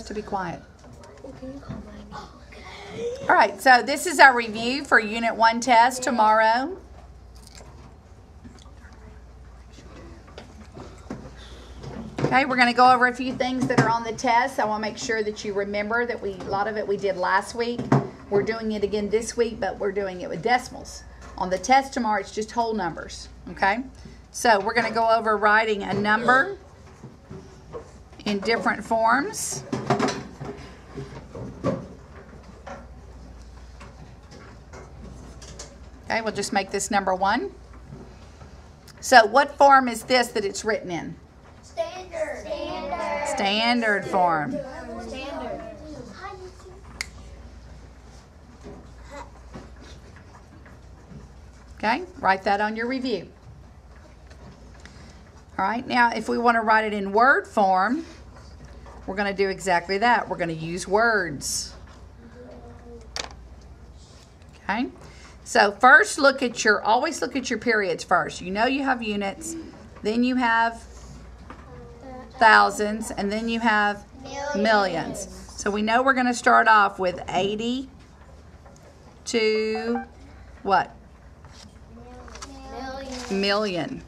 To be quiet. All right, so this is our review for Unit 1 test tomorrow. Okay, we're going to go over a few things that are on the test. I want to make sure that you remember that a lot of it we did last week. We're doing it again this week, but we're doing it with decimals. On the test tomorrow, it's just whole numbers, okay? So we're going to go over writing a number in different forms. Okay, we'll just make this number 1. So what form is this that it's written in? Standard form. Standard. Okay, write that on your review. All right, now if we want to write it in word form, we're going to do exactly that. We're going to use words. Okay, so first always look at your periods first. You know you have units, then you have thousands, and then you have millions. So we know we're going to start off with 80 to what? Million.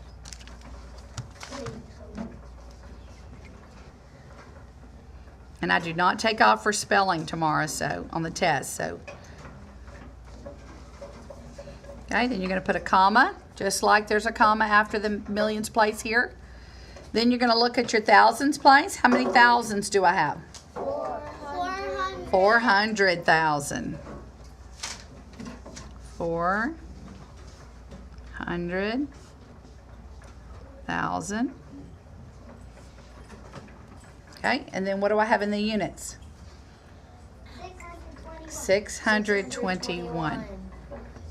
And I do not take off for spelling tomorrow, so on the test. So, okay, then you're going to put a comma, just like there's a comma after the millions place here. Then you're going to look at your thousands place. How many thousands do I have? 400,000. 400,000. Okay, and then what do I have in the units? 621.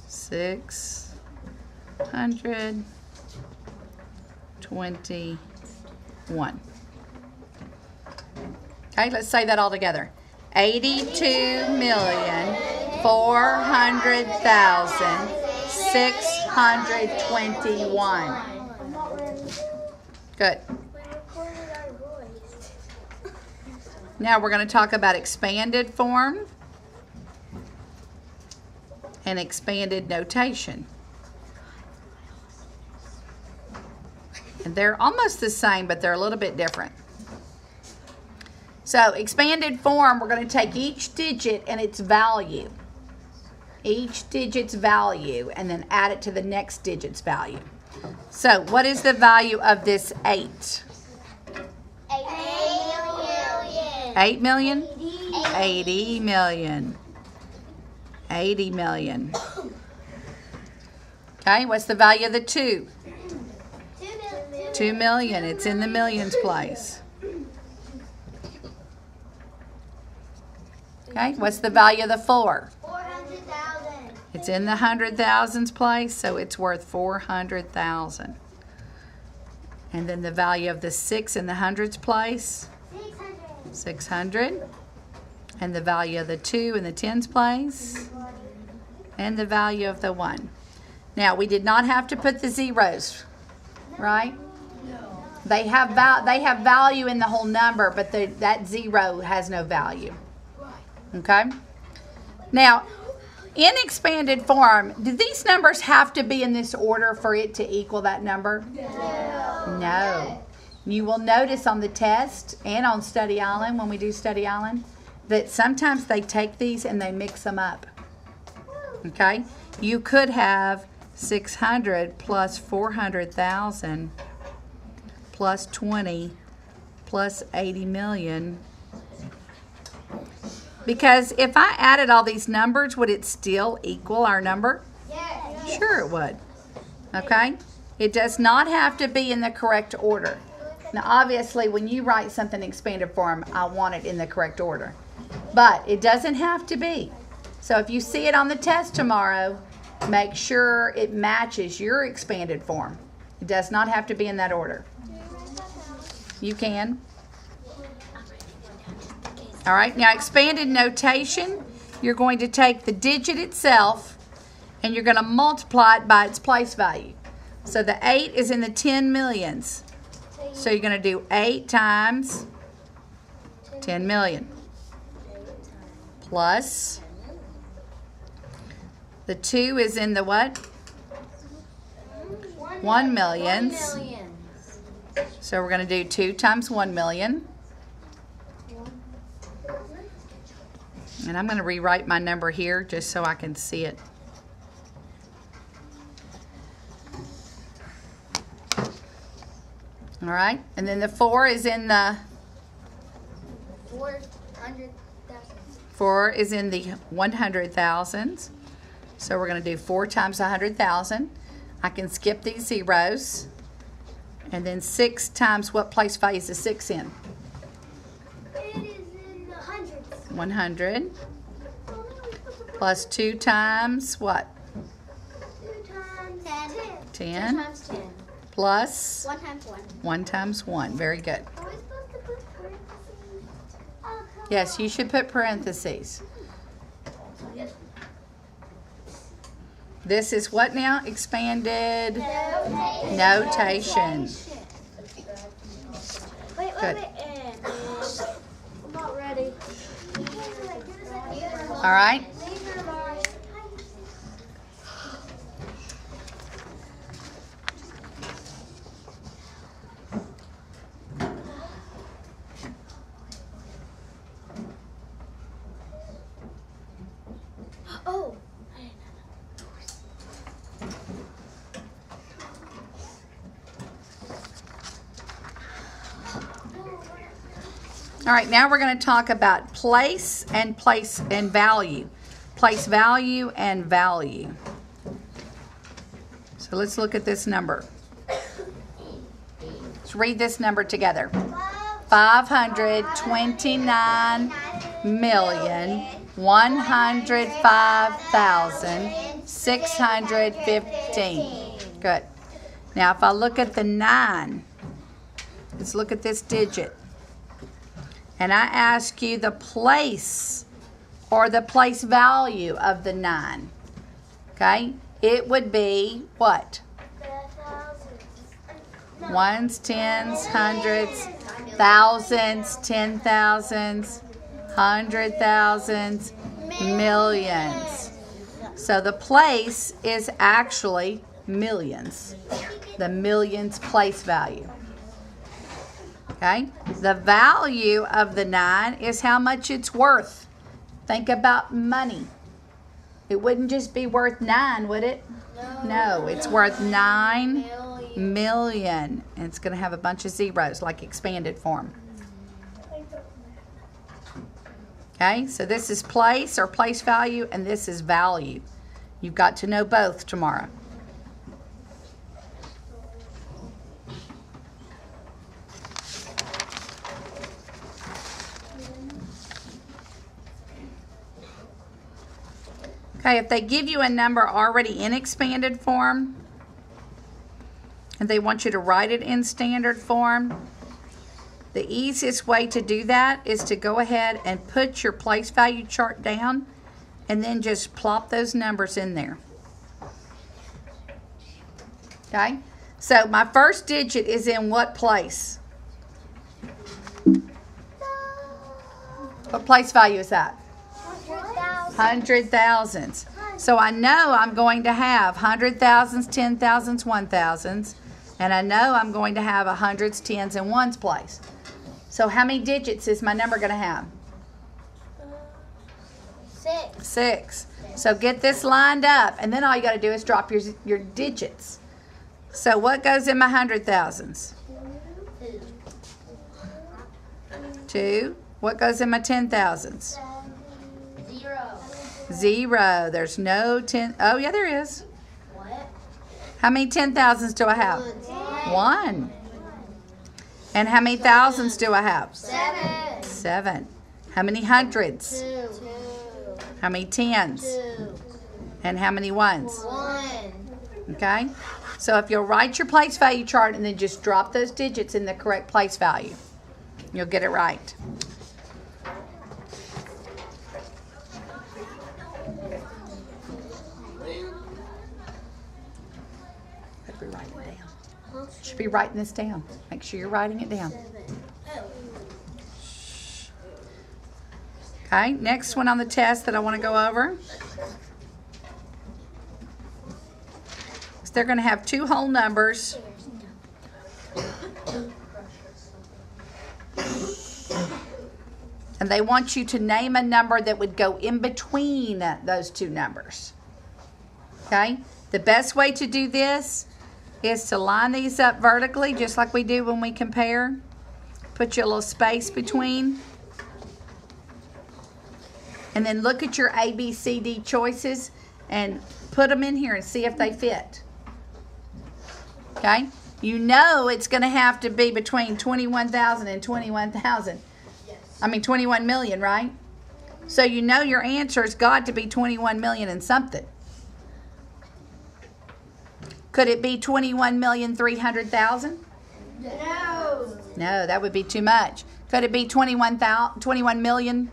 621. Okay, let's say that all together. 82,400,621. Good. Now we're going to talk about expanded form and expanded notation. And they're almost the same, but they're a little bit different. So expanded form, we're going to take each digit and its value. Each digit's value, and then add it to the next digit's value. So what is the value of this 8? 8 million? 80 million. 80 million. Okay, what's the value of the 2? 2 million. It's in the millions place. Okay, what's the value of the 4? 400,000. It's in the hundred thousands place, so it's worth 400,000. And then the value of the 6 in the hundreds place? 600. And the value of the 2 in the tens place? And the value of the 1. Now, we did not have to put the zeros, right? No. They have value in the whole number, but that 0 has no value. Okay? Now, in expanded form, do these numbers have to be in this order for it to equal that number? No. You will notice on the test and on Study Island, when we do Study Island, that sometimes they take these and they mix them up. Okay? You could have 600 plus 400,000 plus 20 plus 80 million. Because if I added all these numbers, would it still equal our number? Yes. Sure it would. Okay? It does not have to be in the correct order. Now obviously when you write something in expanded form, I want it in the correct order. But it doesn't have to be. So if you see it on the test tomorrow, make sure it matches your expanded form. It does not have to be in that order. You can. All right, now expanded notation, you're going to take the digit itself and you're going to multiply it by its place value. So the 8 is in the 10 millions. So you're going to do 8 times 10 million. Plus, the 2 is in the what? 1 millions. So we're going to do 2 times 1 million. And I'm going to rewrite my number here just so I can see it. All right, and then the 4 is in the 400,000. 4 is in the 100,000s. So we're going to do 4 times 100,000. I can skip these zeros. And then 6 times what place value is the 6 in? It is in the hundreds. 100. Plus 2 times what? 2 times 10. 10. 2 times 10. Plus 1 times 1. 1 times 1. Very good. Are we supposed to put parentheses? Oh, come Yes, on. you should put parentheses. This is what now? Expanded notation. Wait, Good. I'm not ready. All right. Oh. All right, now we're going to talk about place and value. Place value and value. So let's look at this number. Let's read this number together. 529,105,615. Good. Now if I look at the 9, let's look at this digit. And I ask you the place or the place value of the 9. Okay? It would be what? Ones, tens, hundreds, thousands, 10,000s, 100,000s, millions. So the place is actually millions. The millions place value. Okay? The value of the 9 is how much it's worth. Think about money. It wouldn't just be worth 9, would it? No, it's worth 9 million. And it's going to have a bunch of zeros like expanded form. Okay? So this is place or place value, and this is value. You've got to know both tomorrow. Okay, if they give you a number already in expanded form and they want you to write it in standard form, the easiest way to do that is to go ahead and put your place value chart down and then just plop those numbers in there. Okay, so my first digit is in what place? What place value is that? 100,000s. So I know I'm going to have 100,000s, 10,000s, 1,000s, and I know I'm going to have 100s, 10s, and 1s place. So how many digits is my number going to have? 6. 6. So get this lined up, and then all you got to do is drop your digits. So what goes in my 100,000s? 2. What goes in my 10,000s? 0. There's no 10. Oh, yeah, there is. What? How many 10,000s do I have? 1. And how many thousands do I have? 7. 7. How many hundreds? 2. How many tens? 2. And how many ones? 1. Okay? So if you'll write your place value chart and then just drop those digits in the correct place value, you'll get it right. Be writing it down. Should be writing this down. Make sure you're writing it down. Okay, next one on the test that I want to go over. So they're going to have two whole numbers. And they want you to name a number that would go in between those two numbers. Okay? The best way to do this is to line these up vertically, just like we do when we compare. Put your little space between. And then look at your A, B, C, D choices and put them in here and see if they fit. Okay? You know it's going to have to be between 21,000 and 21,000. I mean 21 million, right? So you know your answer's got to be 21 million and something. Could it be 21,300,000? No. No, that would be too much. Could it be 21 million?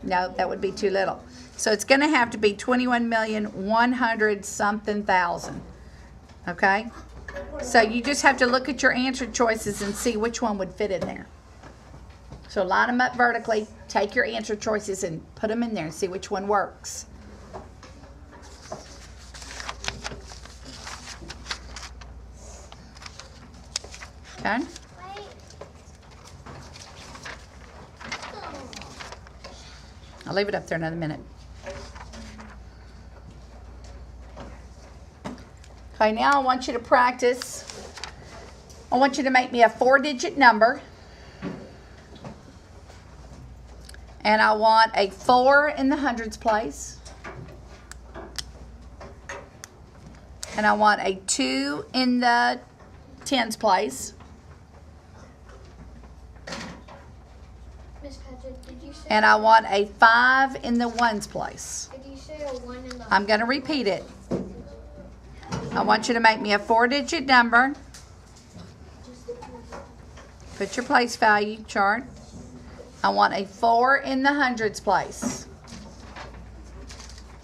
No, that would be too little. So it's going to have to be 21,100 something thousand. Okay? So you just have to look at your answer choices and see which one would fit in there. So line them up vertically, take your answer choices and put them in there and see which one works. Okay? I'll leave it up there another minute. Okay, now I want you to practice. I want you to make me a 4-digit number. And I want a 4 in the hundreds place. And I want a 2 in the tens place. Miss Padgett, did you say? And I want a 5 in the ones place. Did you say a 1 in the? I'm going to repeat it. I want you to make me a 4-digit number. Put your place value chart. I want a 4 in the hundreds place.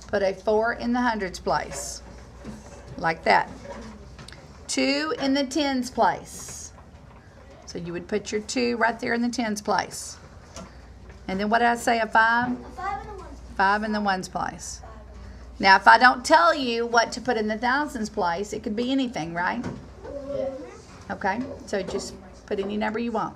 Put a 4 in the hundreds place. Like that. 2 in the tens place. So you would put your 2 right there in the tens place. And then what did I say, a 5? A 5 in the 1. 5 in the ones place. Now if I don't tell you what to put in the thousands place, it could be anything, right? Okay, so just put any number you want.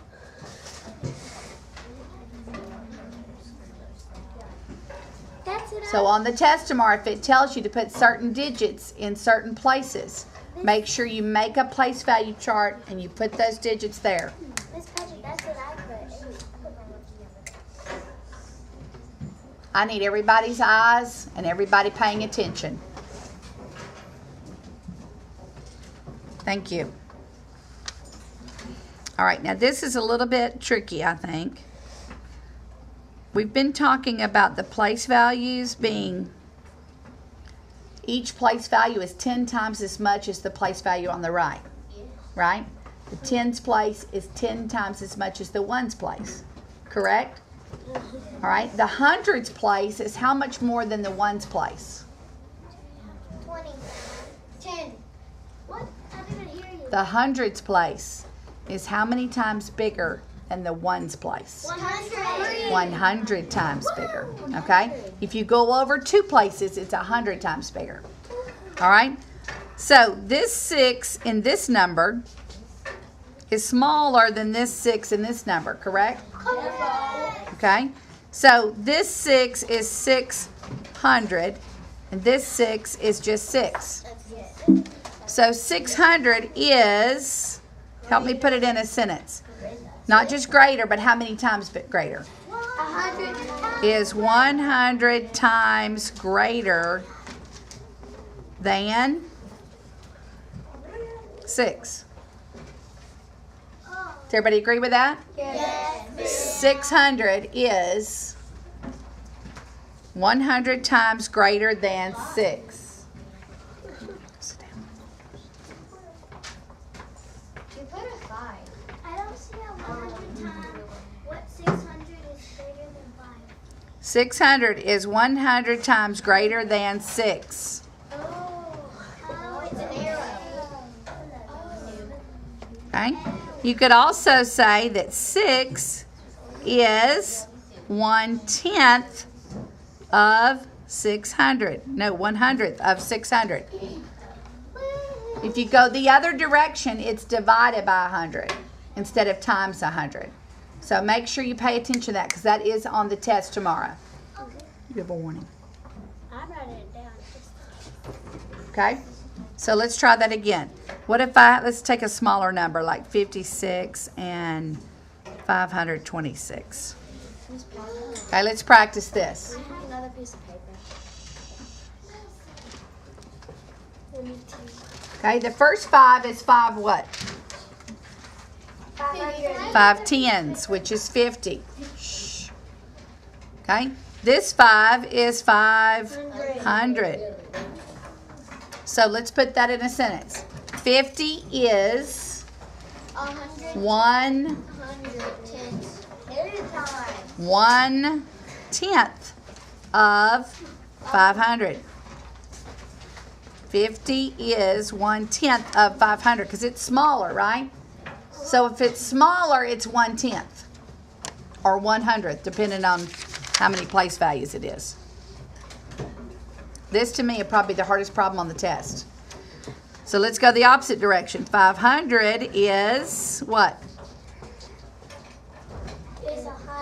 That's it. So on the test tomorrow, if it tells you to put certain digits in certain places, make sure you make a place value chart and you put those digits there. Miss Padgett, that's what I put. I need everybody's eyes and everybody paying attention. Thank you. All right, now this is a little bit tricky, I think. We've been talking about the place values being, each place value is 10 times as much as the place value on the right, right? The tens place is 10 times as much as the ones place, correct? All right, the hundreds place is how much more than the ones place? 20. 10. What? I didn't hear you. The hundreds place is how many times bigger than the ones place? 100. 100 times bigger, okay? If you go over 2 places, it's 100 times bigger, all right? So this 6 in this number is smaller than this 6 in this number, correct? Okay? So this 6 is 600, and this 6 is just 6. So 600 is, help me put it in a sentence. Not just greater, but how many times greater? 100. Is 100 times greater than 6. Does everybody agree with that? Yes. 600 is 100 times greater than 6. You put a 5. I don't see a 100 times. What 600 is greater than 5? 600 is 100 times greater than 6. Oh, it's an arrow. Okay? You could also say that 6 is 1/10 of 600. No, 100th of 600. If you go the other direction, it's divided by 100 instead of times 100. So make sure you pay attention to that because that is on the test tomorrow. You have a warning. I wrote it down. Okay? So let's try that again. What if let's take a smaller number like 56 and 526. Okay, let's practice this. I have another piece of paper. Okay, the first 5 is 5 what? 500. 5 tens, which is 50. Shh. Okay, this 5 is 500. So let's put that in a sentence. 50 is 1/10 of 500. 50 is 1/10 of 500 because it's smaller, right? So if it's smaller, it's 1/10 or 100th, depending on how many place values it is. This to me is probably the hardest problem on the test. So let's go the opposite direction. 500 is what?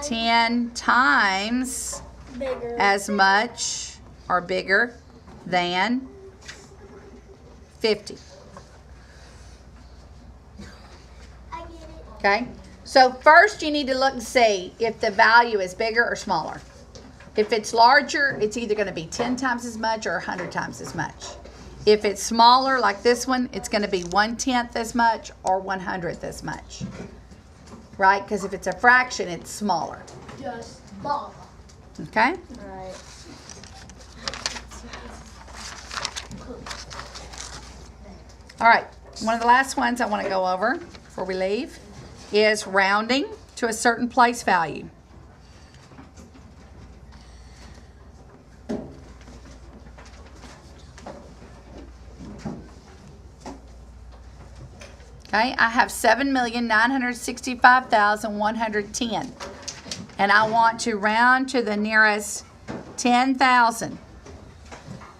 10 times Bigger. as much or bigger than 50. I get it. Okay? So first you need to look and see if the value is bigger or smaller. If it's larger, it's either going to be 10 times as much or 100 times as much. If it's smaller, like this one, it's going to be 1/10 as much or 100th as much. Right? Because if it's a fraction, it's smaller. Just small. Okay? Right. All right. One of the last ones I want to go over before we leave is rounding to a certain place value. Okay, I have 7,965,110, and I want to round to the nearest 10,000.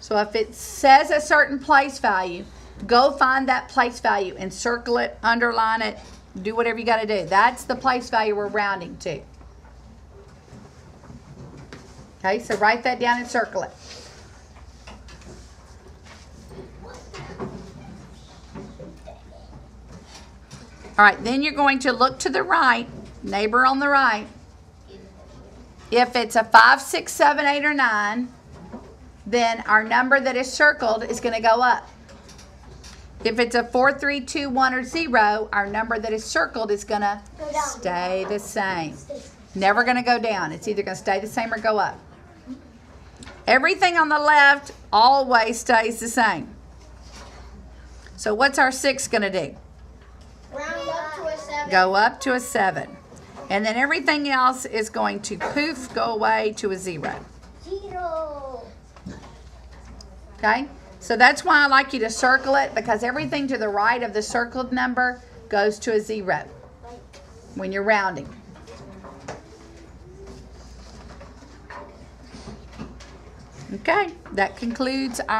So if it says a certain place value, go find that place value and circle it, underline it, do whatever you got to do. That's the place value we're rounding to. Okay, so write that down and circle it. All right, then you're going to look to the right, neighbor on the right. If it's a 5, 6, 7, 8, or 9, then our number that is circled is going to go up. If it's a 4, 3, 2, 1, or 0, our number that is circled is going to stay the same. Never going to go down. It's either going to stay the same or go up. Everything on the left always stays the same. So what's our 6 going to do? Round up to a 7. Go up to a 7. And then everything else is going to poof, go away to a 0. 0. Okay? So that's why I like you to circle it, because everything to the right of the circled number goes to a 0 when you're rounding. Okay, that concludes our